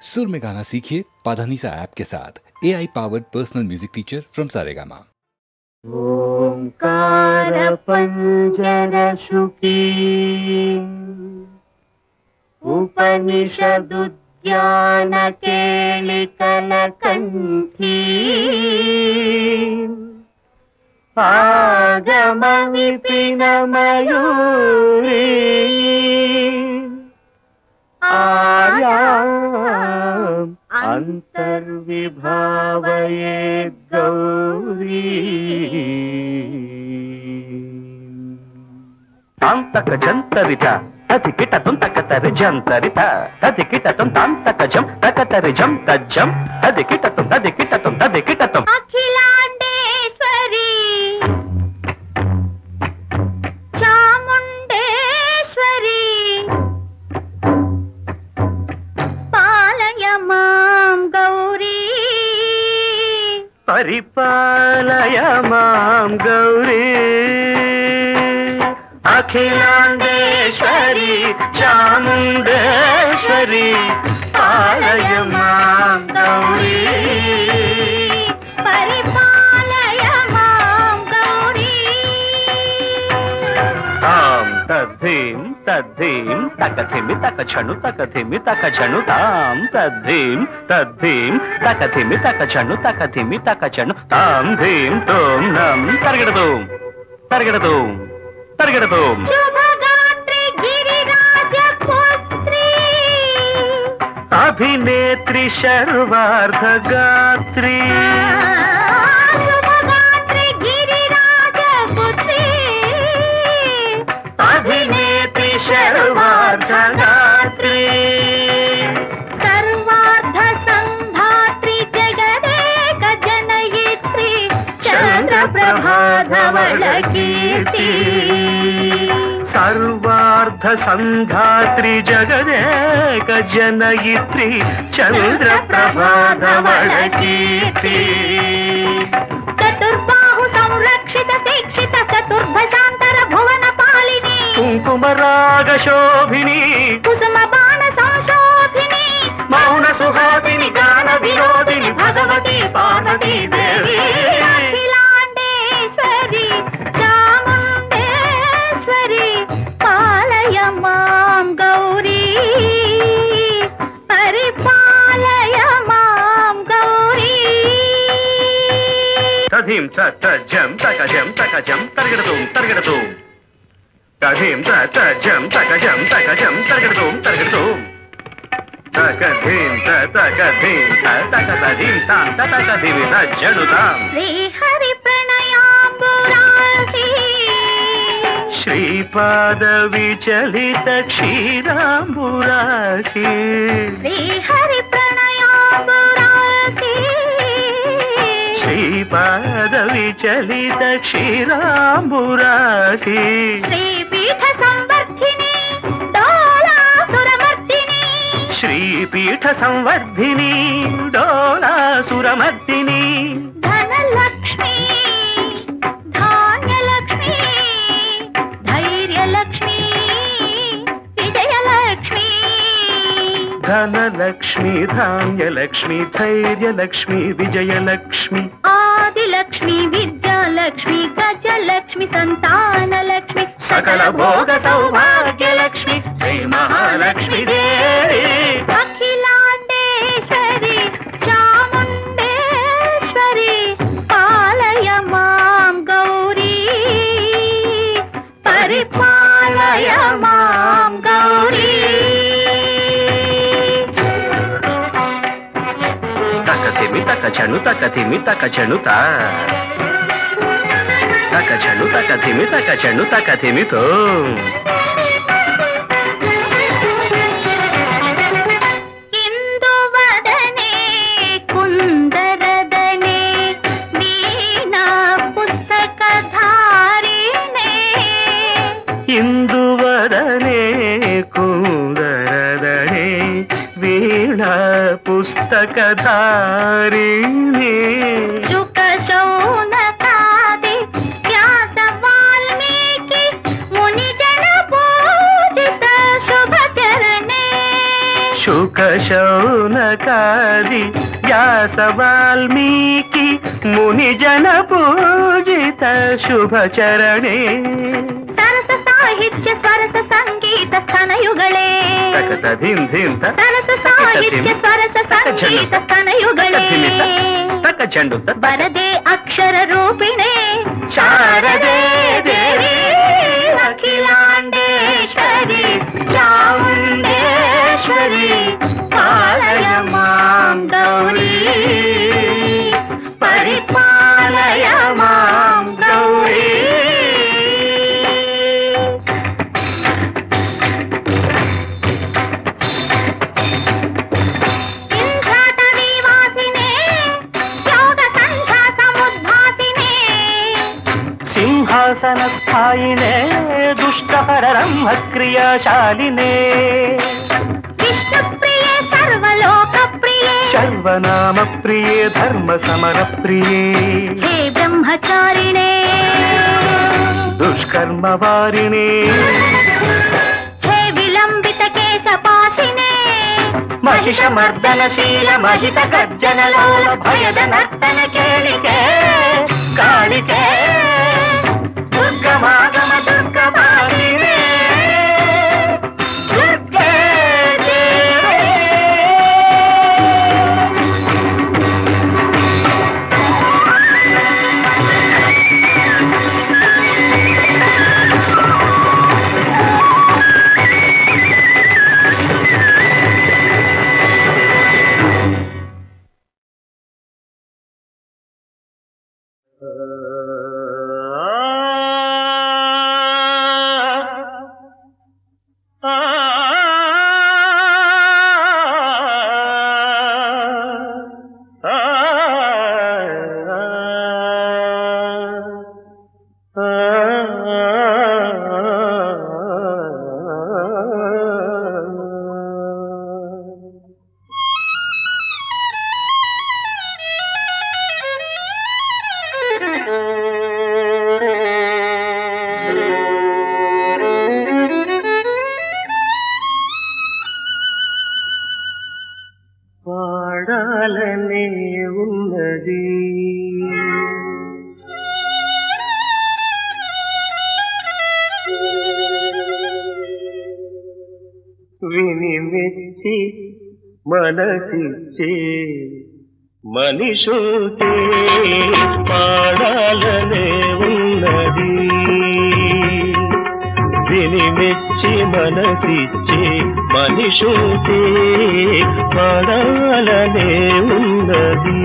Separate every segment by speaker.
Speaker 1: सुर में गाना सीखिए पाधानीसा ऐप के साथ। AI powered personal music teacher from Saregama.
Speaker 2: ओंकार पंजर शुकी उपनिषदुद्यान केलिकल कंठी आगम विपिन मयूरी आर्याम् अंतर्विभावये गौरी तांतक जंतरित तदिकिटतुं तकतरि जंतरित तदिकिटतुं तांतकजं तकतरि जं तज्जं तदिकिटतुं
Speaker 3: अखिलांडेश्वरी चामुंडेश्वरी पालय मां गौरी
Speaker 2: परिपालय मां गौरी अखिलांडेश्वरी चामुंडेश्वरी पालय मां गौरी
Speaker 3: परिपालय मां गौरी
Speaker 2: तां तद्धीं तद्धीं तकथिमि तकछनु तकथिमि तकछनु तां तद्धीं तद्धीं तकथिमि तकछनु तकथिमि तकछनु तां धीं तों नं तरगडतुं तरगडतुं तरगडतुं
Speaker 3: शुभगात्री गिरिराजपुत्री
Speaker 2: अभिनेत्री शर्वार्धगात्री
Speaker 3: शुभगात्री गिरिराजपुत्री
Speaker 2: अभिनेत्री शर्वार्धगात्री
Speaker 3: सर्वार्ध संधात्री जगदेक जनयित्री चंद्रप्रभाधवल कीर्ति
Speaker 2: सर्वार्ध संधात्री जगदेक जनयित्री चंद्रप्रभाधवल कीर्ति
Speaker 3: चतुर्बाहु संरक्षित शिक्षित चतुर्भशांतर भुवन पालिनी
Speaker 2: कुंकुमराग शोभिनी
Speaker 3: कुसुम बाण संशोभिनी
Speaker 2: मौन सुहासिनी गान विनोदिनी भगवती पार्वती देवी
Speaker 3: अखिलांडेश्वरी चामुंडेश्वरी पालय मां गौरी परिपालय मां गौरी
Speaker 2: तधीं तजं तकजं तकजं तरगडतुं तरगडतुं तधीं तजं तकजं तकजं तरगडतुं तरगडतुं तकधीं तकधीं तकधीं तां तकधीं तज्जनुतां
Speaker 3: श्री हरि प्रणयाम्बुरासी
Speaker 2: श्रीपाद विचलित क्षीराम्बुरासी
Speaker 3: श्री हरि प्रणयाम्बुरासी
Speaker 2: श्रीपाद विचलित क्षीराम्बुरासी
Speaker 3: श्रीपीठ संवर्धिनी डोलासुरमर्दिनी
Speaker 2: श्रीपीठ संवर्धिनी डोलासुरमर्दिनी
Speaker 3: धनलक्ष्मी धान्यलक्ष्मी धैर्यलक्ष्मी विजयलक्ष्मी
Speaker 2: धनलक्ष्मी धान्यलक्ष्मी धैर्यलक्ष्मी विजयलक्ष्मी
Speaker 3: आदिलक्ष्मी विद्यालक्ष्मी गजलक्ष्मी संतानलक्ष्मी
Speaker 2: सकल भोग सौभाग्यलक्ष्मी श्री महालक्ष्मी देवी
Speaker 3: अखिलांडेश्वरी चामुंडेश्वरी पालय मां गौरी परिपालय मां गौरी
Speaker 2: तकथिमि तकछनु तकथिमि तकछनु ता तकछनु तकथिमि तकछनु तकथिमि तो
Speaker 3: इंदुवदने कुंदरदने वीणा पुस्तकधारिणे
Speaker 2: इंदुवदने कुंदरदने वीणा पुस्तकधारिणी
Speaker 3: शुक शौनकादि व्यास वाल्मीकि मुनिजन पूजित शुभ चरणे
Speaker 2: शुक శుక శౌనకాది వ్యాస వాల్మీకి ముని జన పూజిత శుభచరణే
Speaker 3: సరస సాహిత్య స్వరస సంగీత స్థనయుగళే సరస సాహిత్య స్వరస సంగీత స్థనయుగళే వరదే అక్షర రూపిణే శారదే దేవి అఖిలాండేశ్వరి చాముండేశ్వరి పాలయ మాం గౌరీ పరిపాలయ మాం గౌరీ
Speaker 2: సింహాసనస్థాయినే దుష్టపరబ్రహ్మ క్రియాశాలినే
Speaker 3: విష్ణుప్రియే సర్వలోక ప్రియే
Speaker 2: సర్వనామ ప్రియే ధర్మ సమర ప్రియే
Speaker 3: హే బ్రహ్మచారిణే
Speaker 2: దుష్కర్మ వారిణే
Speaker 3: హే విలంబిత కేశపాశినే
Speaker 2: మహిషమర్దనశీల మహిత గర్జనలోల భయద నర్తన కేళికే కాళికే దుర్గమాగమ దుర్గమాలినే దుర్గే పాడాలనే ఉన్నది విని మెచ్చి మనసిచ్చే మనిషుతే పాడాలనే ఉన్నది విని మెచ్చి మనసిచ్చే మనిషుతే పాడాలనే ఉన్నది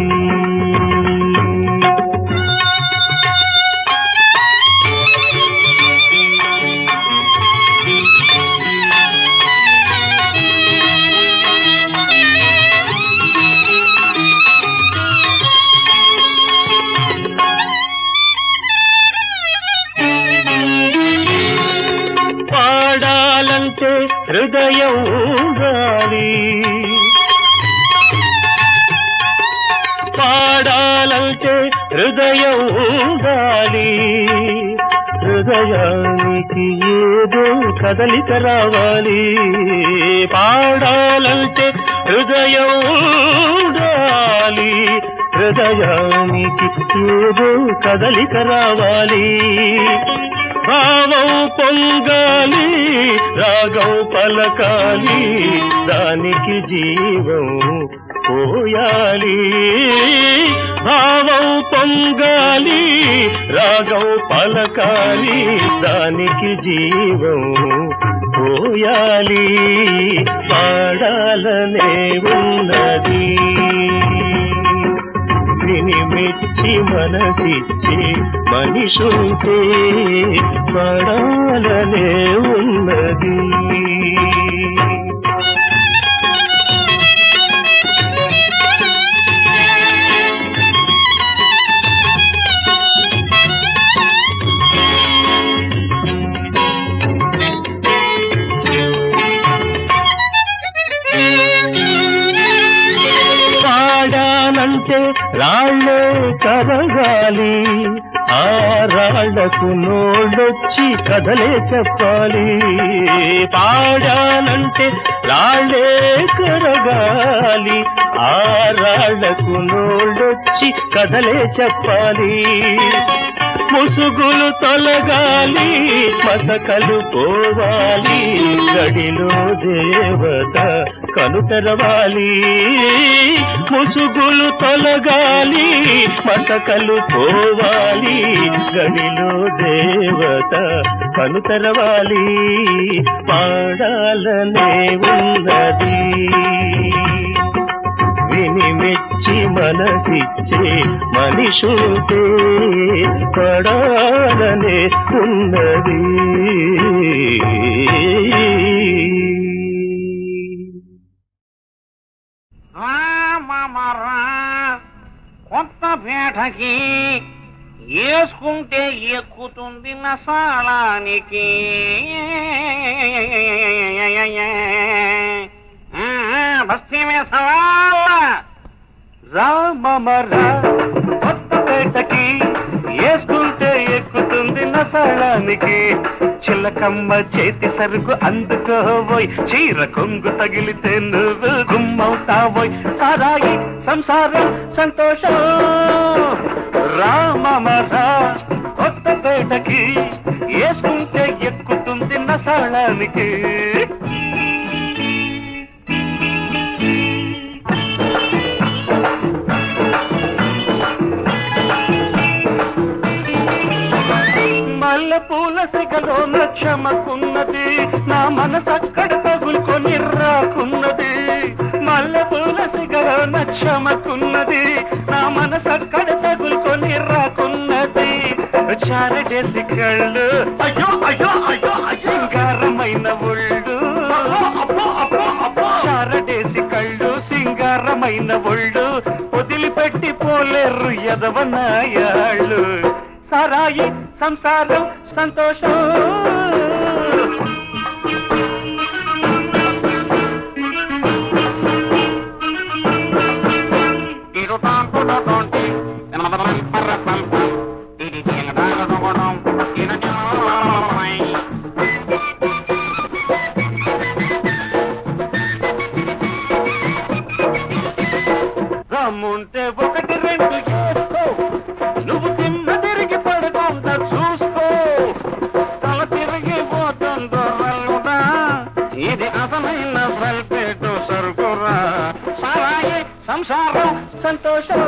Speaker 2: పాడాలంటే హృదయం ఉండాలి పాడాలంటే హృదయం ఉండాలి హృదయానికి ఏదో కదలిక రావాలి పాడాలంటే హృదయం ఉండాలి హృదయానికి ఏదో కదలిక రావాలి భావం పొంగాలి రాగం పలకాలి దానికి జీవం పోయాలి భావం పొంగాలి రాగం పలకాలి దానికి జీవం పోయాలి పాడాలనే ఉన్నది విని మెచ్చి మనసిచ్చి మనిషుంటే పడాలనే ఉన్నది పాడాలంటే రాళ్ళే కరగాలి
Speaker 4: ఆరాళ్లకు నోళ్ళొచ్చి కథలే చెప్పాలి, పాడానంటే రాళ్ళే కరగాలి. ఆరాళ్లకు నోళ్ళొచ్చి కథలే చెప్పాలి, ముసుగులు తొలగాలి, మసకలు పోవాలి, గడిలో దేవత కనుతెరవాలి. ముసుగులు తొలగాలి, మసకలు పోవాలి, గడిలో దేవత కనుతెరవాలి. పాడాలనే ఉన్నది, విని మెచ్చి మనసిచ్చే మనిషుంటే పడాలనే ఉన్నది.
Speaker 5: కొత్త పేటకి వేసుకుంటే ఎక్కుతుంది నసాలానికి. బస్తీ మీద సవాళ్ళ రామరా, కొత్త పేటకి వేసుకుంటే ఎక్కుతుంది నసాలానికి. చిల్లకమ్మ చేతి సరుకు అందుకోబోయ్, చీర కొంగు తగిలితే నువ్వు గుమ్మవుతావోయ్. సారాయి సంసారం సంతోషం రామరా, కొత్త పేటకి వేసుకుంటే ఎక్కుతుంది నసాలానికి. మల్లె పూల సిగలో నచ్చమకున్నది, నా మనసక్కడ తగులుకొని రాకున్నది. మల్లె పూల సిగలో నచ్చమకున్నది, నా మనసక్కడ తగులుకొని రాకున్నది. చారటేసి కళ్ళు అయ్యో అయ్యో అయ్యో సింగారమైన ఒళ్ళు, చారటేసి కళ్ళు సింగారమైన ఒళ్ళు, వదిలిపెట్టి పోలేరు ఎదవనాయాళ్ళు. సారాయి సంసారం సంతోషం రమ్ముంటే ఒకటి రెండు చేసుకో, నువ్వు తిమ్మ తిరిగి పడుకుంటా చూసుకో. తల తిరిగి పోతుందో రల్లుడా, ఇది అసలైన సల్పేటు సరుకురా. సారాయి సంసారం సంతోషం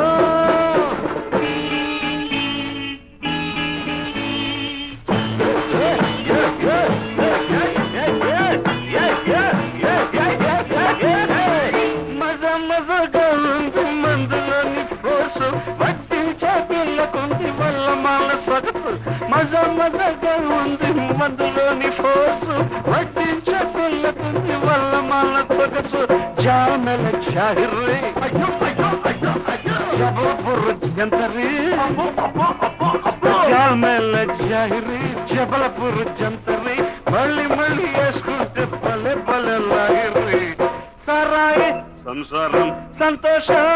Speaker 5: మజ మజగా ఉంది మందులోని ఫోర్సు, వడ్డించే పిల్లకుంది వల్ల మాల సొగసు. మజ మజగా ఉంది మందులోని ఫోర్సు, వడ్డించే పిల్లకుంది వల్ల మాల సొగసు. జామెల చాహిర్రీ అయ్యో అయ్యో అయ్యో అయ్యో, జబల్పూర్ జంతరీ జామెల చాహిర్రీ, జబల్పూర్ జంతరీ. మళ్ళీ మళ్ళీ వేసుకుంటే పల్లె పల్లె లాగిర్రీ. సారాయి సంసారం సంతోషం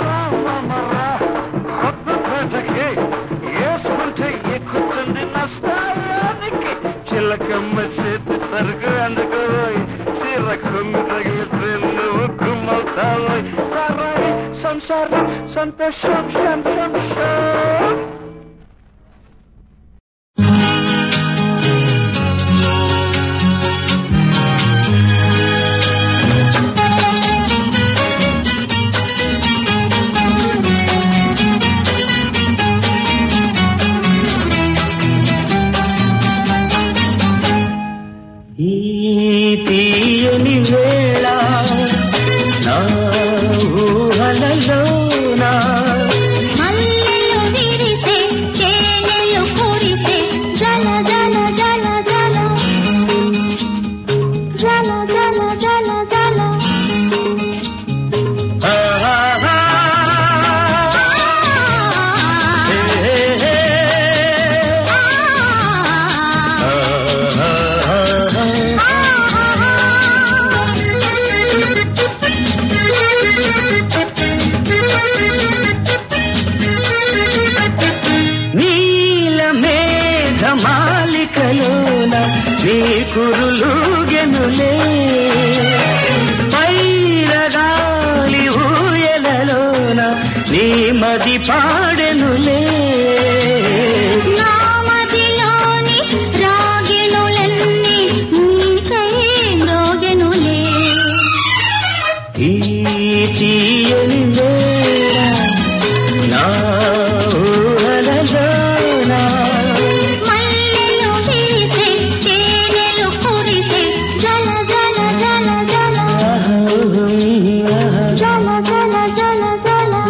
Speaker 5: రామరా, కొత్త పేటకి వేసుకుంటే ఎక్కుతుంది నష్టానికి. చిల్లకమ్మ చేతి సరుకు అందుకోబోయ్, చీర కొమ్మి తగిలితే నువ్వు గుమ్మవుతావోయ్. సారాయి సంసారం సంతోషం సంతోషం.
Speaker 4: తీయని వేళ నా ఊహలలోనా,
Speaker 3: మల్లెలు విరిసే
Speaker 4: మది పాడెనులే
Speaker 3: నామదిలోని రాగిణులన్నీ నీకై మ్రోగెనులే
Speaker 4: ఈ తీయని వేళ నా ఊహలలోనా
Speaker 3: మల్లెలు విరిసే తేనెలు కురిసే జల జల జల జల జల జల జల జల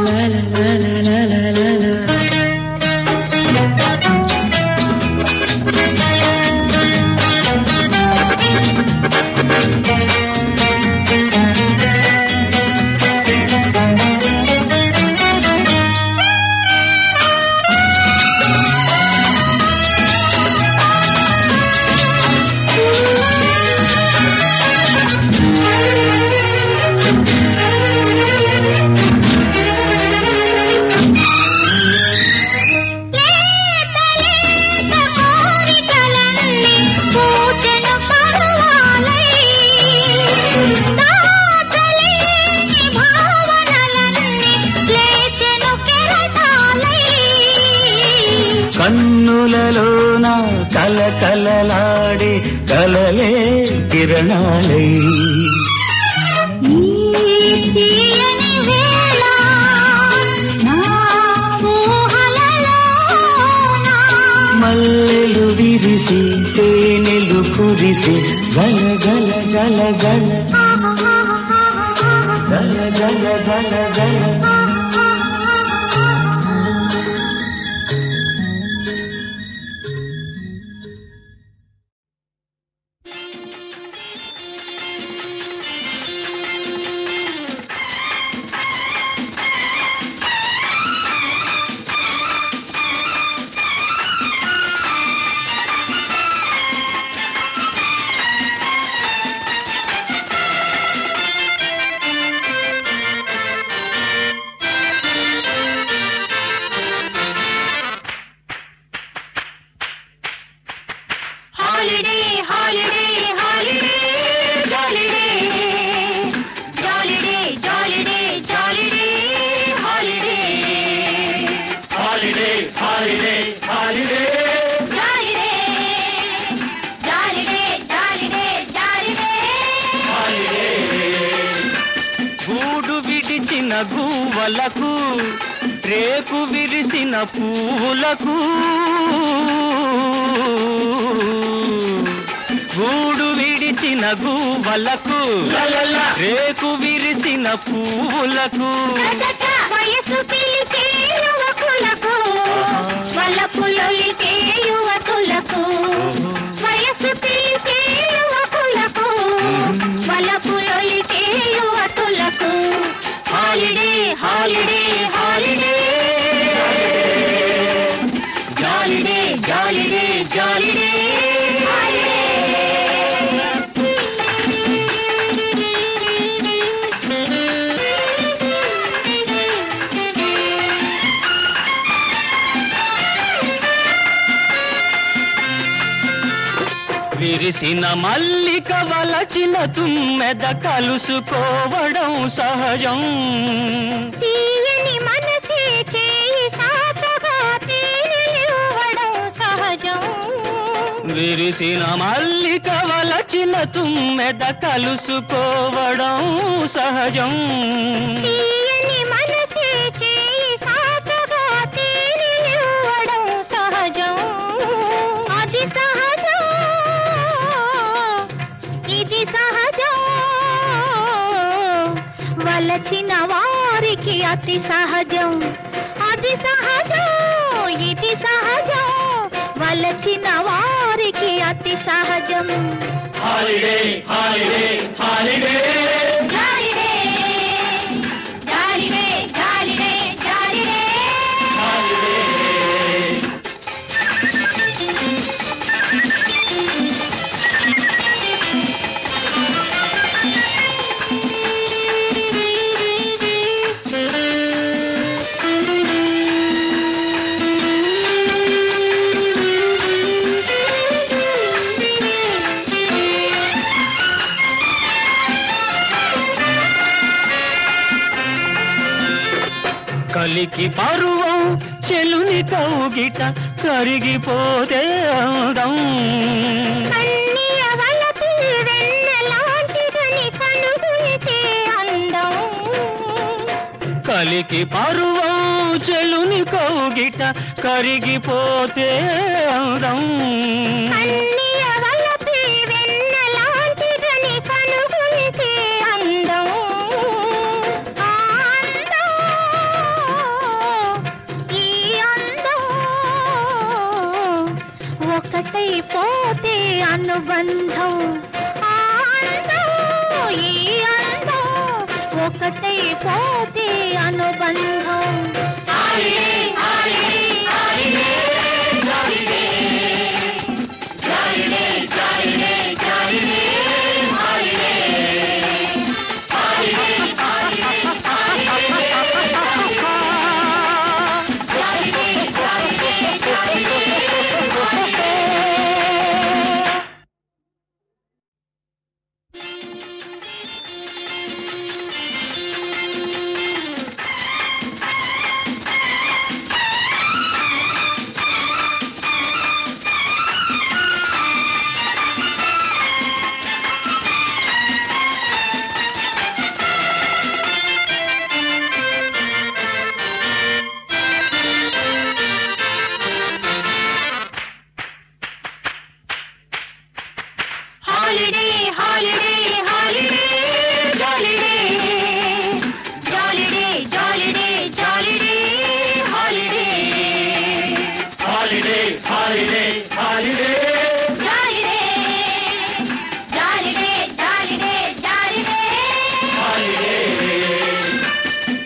Speaker 4: కన్నులలోన కలకలలాడే కలలే కిరణాలై
Speaker 3: తీయని వేళ నా ఊహలలోన
Speaker 4: మల్లెలు విరిసి తేనెలు కురిసి జల జల జల జల జల జల జల జల
Speaker 3: Holiday, holiday, holiday, jolly day. Jolly day, jolly day, jolly day, holiday.
Speaker 4: Holiday, holiday, holiday.
Speaker 3: Jolly day, jolly day, jolly day, jolly day.
Speaker 4: గూడు విడిచిన గువ్వలకు రేకు విరిసిన పువ్వులకు గూడు విడిచిన గువ్వలకు రేకు విరిసిన పువ్వులకు
Speaker 3: వయసు పిలిచే యువకులకు వలపులొలికే యువకులకు వయసు పిలిచే యువకులకు వలపులొలికే యువకులకు హాలిడే హాలిడే హాలిడే జాలిడే జాలిడే జాలిడే విరిసిన మల్లిక వలచిన తుమ్మెద కలుసుకోవడం సహజం తీయని మనసే చేయి సాచగా తేలివ్వడం సహజం
Speaker 4: విరిసిన మల్లిక వలచిన తుమ్మెద కలుసుకోవడం సహజం
Speaker 3: తీయని మనసే చేయి సాచగా తేలివ్వడం సహజం అది సహజం ఇది సహజం వలచిన వారికి అతి సహజం అది సహజం ఇది సహజం వలచిన వారికి అతి సహజం
Speaker 4: హాలిడే హాలిడే హాలిడే
Speaker 3: జాలిడే జాలిడే జాలిడే జాలిడే
Speaker 4: కలికి పరువం చెలుని కౌగిట కరిగిపోతే అందం
Speaker 3: కన్నీయవలపి వెన్నెలాంటిదని కనుగొనితే అందం
Speaker 4: కలికి పరువం చెలుని కౌగిట కరిగిపోతే అందం
Speaker 3: కన్నీయవలపి వెన్నెలాంటిదని కనుగొనితే అందం ఆ అందం ఈ అందం ఒకటైపోతే అనుబంధం ఆ అందం ఈ అందం ఒకటైపోతే అనుబంధం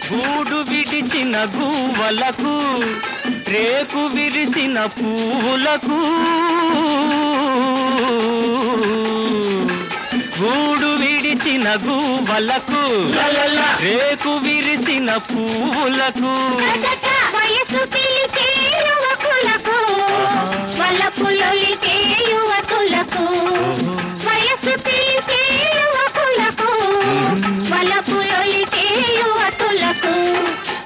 Speaker 4: గూడు విడిచిన గువ్వలకు రేకు విరిసిన పూలకు గూడు విడిచిన గువ్వలకు రేకు విరిసిన పూలకు
Speaker 3: వయసు పిలిచే యువకులకు వలపులొలికే యువతులకు వయసు పిలిచే యువకులకు వలపులొలికే యువతులకు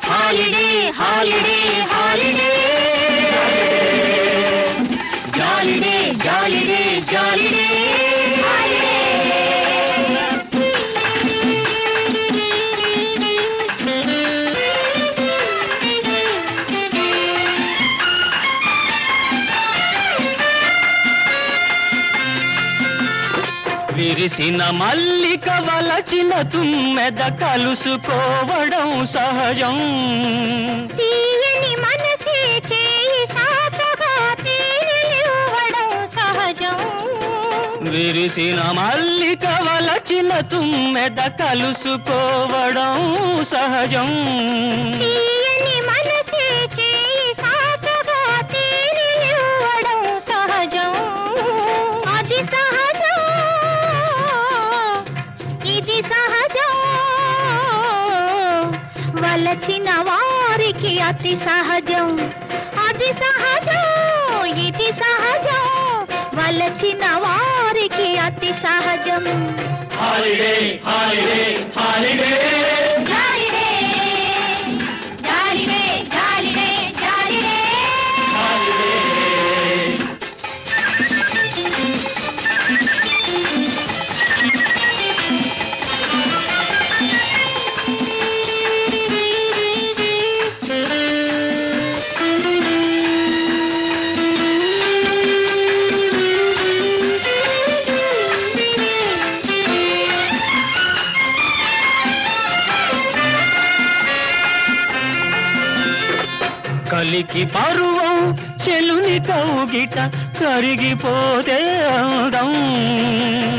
Speaker 3: హాలిడే హాలిడే హాలిడే జాలిడే జాలిడే జాలిడే
Speaker 4: విరిసిన మల్లిక వలచిన తుమ్మెద కలుసుకోవడం సహజం
Speaker 3: తీయని మనసే చేయి సాచగా తేలివ్వడం సహజం
Speaker 4: విరిసిన మల్లిక వలచిన తుమ్మెద కలుసుకోవడం సహజం
Speaker 3: తీయని మనసే చేయి సాచగా తేలివ్వడం సహజం అది సహజం ఇది సహజం వలచిన వారికి అతి సహజం అది సహజం ఇది సహజం వలచిన వారికి అతి సహజం
Speaker 4: హాలిడే హాలిడే హాలిడే
Speaker 3: జాలిడే జాలిడే జాలిడే జాలిడే
Speaker 4: కలికి పరువం చెలుని కౌగిట కరిగిపోతే అందం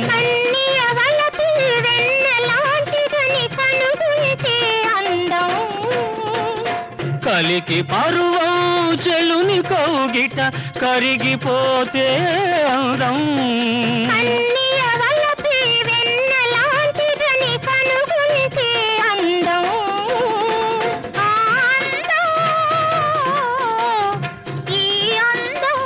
Speaker 3: కన్నీయవలపి వెన్నెలాంటిదని కనుగొనితే అందం
Speaker 4: కలికి పరువం చెలుని కౌగిట కరిగిపోతే అందం
Speaker 3: కన్నీయవలపి వెన్నెలాంటిదని కనుగొనితే అందం ఆ అందం ఈ అందం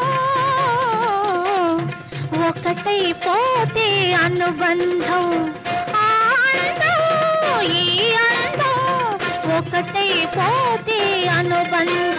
Speaker 3: ఒకటైపోతే అనుబంధం ఆ అందం ఈ అందం ఒకటైపోతే అనుబంధం